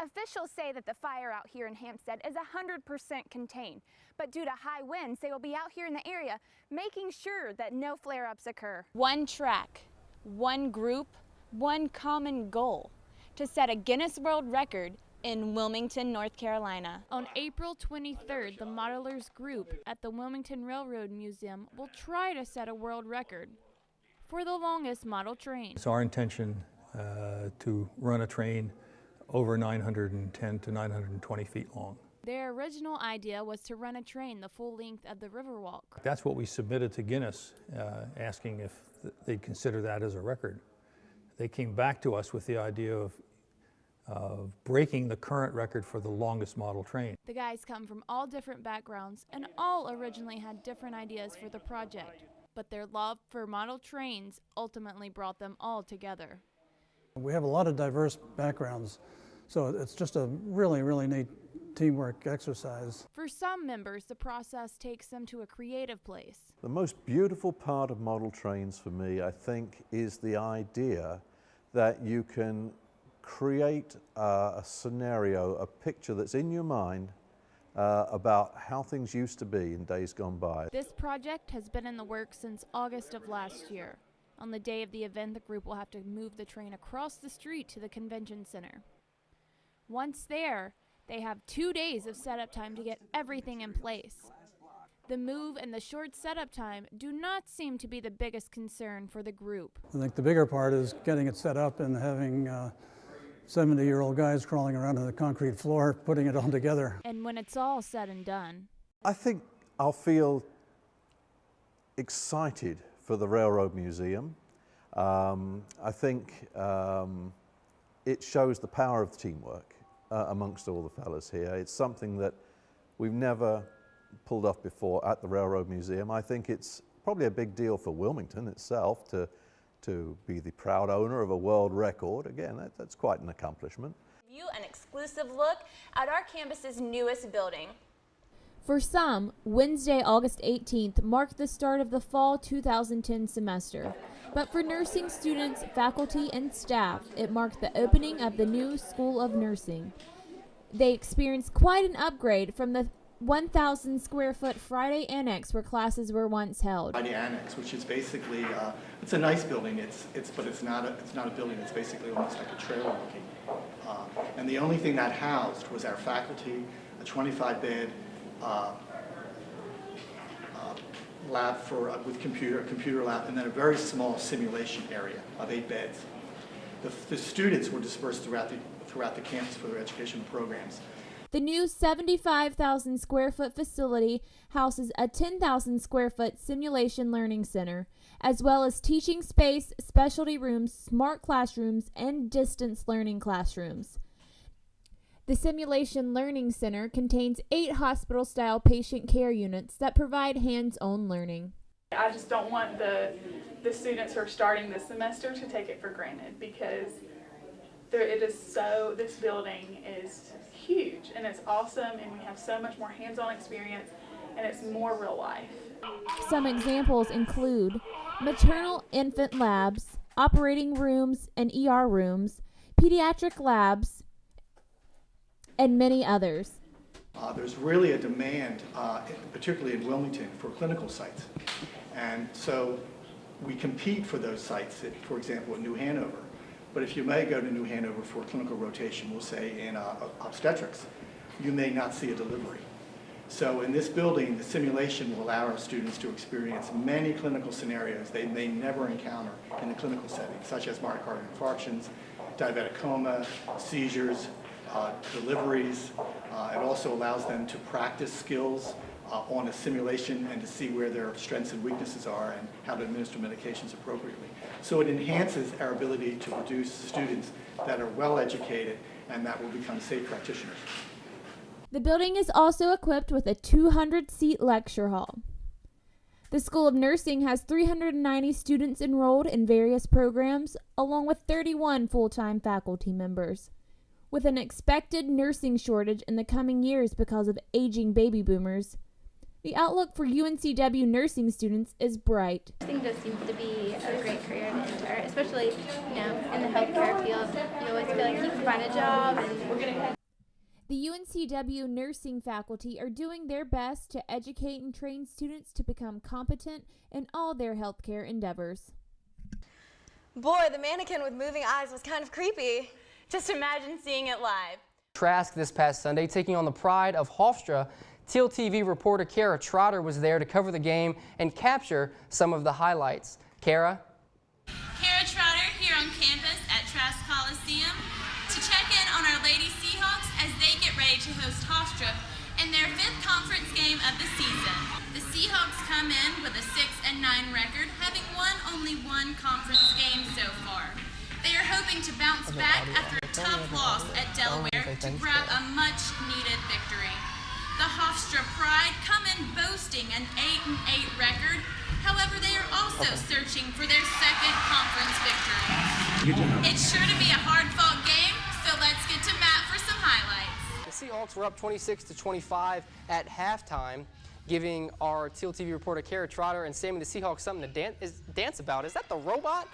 Officials say that the fire out here in Hampstead is 100% contained, but due to high winds, they will be out here in the area making sure that no flare-ups occur. One track, one group, one common goal: to set a Guinness World Record in Wilmington, North Carolina. On April 23rd, the modelers group at the Wilmington Railroad Museum will try to set a world record for the longest model train. It's our intention to run a train over 910 to 920 feet long. Their original idea was to run a train the full length of the Riverwalk. That's what we submitted to Guinness, asking if they'd consider that as a record. They came back to us with the idea of breaking the current record for the longest model train. The guys come from all different backgrounds and all originally had different ideas for the project, but their love for model trains ultimately brought them all together. We have a lot of diverse backgrounds, so it's just a really, really neat teamwork exercise. For some members, the process takes them to a creative place. The most beautiful part of model trains for me, I think, is the idea that you can create a scenario, a picture that's in your mind about how things used to be in days gone by. This project has been in the works since August of last year. On the day of the event, the group will have to move the train across the street to the convention center. Once there, they have 2 days of setup time to get everything in place. The move and the short setup time do not seem to be the biggest concern for the group. I think the bigger part is getting it set up and having 70-year-old guys crawling around on the concrete floor, putting it all together. And when it's all said and done, I think I'll feel excited for the Railroad Museum. I think it shows the power of teamwork amongst all the fellas here. It's something that we've never pulled off before at the Railroad Museum. I think it's probably a big deal for Wilmington itself to be the proud owner of a world record. Again, that's quite an accomplishment. View an exclusive look at our campus's newest building. for some, Wednesday, August 18th marked the start of the fall 2010 semester. But for nursing students, faculty, and staff, it marked the opening of the new School of Nursing. They experienced quite an upgrade from the 1,000 square foot Friday Annex where classes were once held. Friday Annex, which is basically, it's a nice building, but it's not a building, it's basically almost like a trailer looking. And the only thing that housed was our faculty, a 25-bed lab with computer lab, and then a very small simulation area of 8 beds. The students were dispersed throughout the campus for their educational programs. The new 75,000 square foot facility houses a 10,000 square foot simulation learning center, as well as teaching space, specialty rooms, smart classrooms, and distance learning classrooms. The Simulation Learning Center contains 8 hospital-style patient care units that provide hands-on learning. I just don't want the students who are starting this semester to take it for granted, because this building is huge and it's awesome, and we have so much more hands-on experience, and it's more real life. Some examples include maternal infant labs, operating rooms and ER rooms, pediatric labs, and many others. There's really a demand, particularly in Wilmington, for clinical sites. And so we compete for those sites, for example, in New Hanover. But if you may go to New Hanover for clinical rotation, we'll say in obstetrics, you may not see a delivery. So in this building, the simulation will allow our students to experience many clinical scenarios they may never encounter in the clinical setting, such as myocardial infarctions, diabetic coma, seizures, deliveries. It also allows them to practice skills on a simulation and to see where their strengths and weaknesses are and how to administer medications appropriately. So it enhances our ability to produce students that are well educated and that will become safe practitioners. The building is also equipped with a 200-seat lecture hall. The School of Nursing has 390 students enrolled in various programs, along with 31 full-time faculty members. With an expected nursing shortage in the coming years because of aging baby boomers, the outlook for UNCW nursing students is bright. Nursing just seems to be a great career to enter, especially, you know, in the healthcare field. You always feel like you can find a job. And The UNCW nursing faculty are doing their best to educate and train students to become competent in all their healthcare endeavors. Boy, the mannequin with moving eyes was kind of creepy. Just imagine seeing it live. Trask this past Sunday, taking on the Pride of Hofstra. Teal TV reporter Kara Trotter was there to cover the game and capture some of the highlights. Kara? Kara Trotter here on campus at Trask Coliseum to check in on our Lady Seahawks as they get ready to host Hofstra in their 5th conference game of the season. The Seahawks come in with a 6-9 record, having won only one conference game so far. They are hoping to bounce back after a tough loss at Delaware to grab a much-needed victory. The Hofstra Pride come in boasting an 8-8 record. However, they are also searching for their 2nd conference victory. It's sure to be a hard-fought game, so let's get to Matt for some highlights. The Seahawks were up 26-25 at halftime, giving our Teal TV reporter Kara Trotter and Sammy the Seahawks something to dance about. Is that the robot?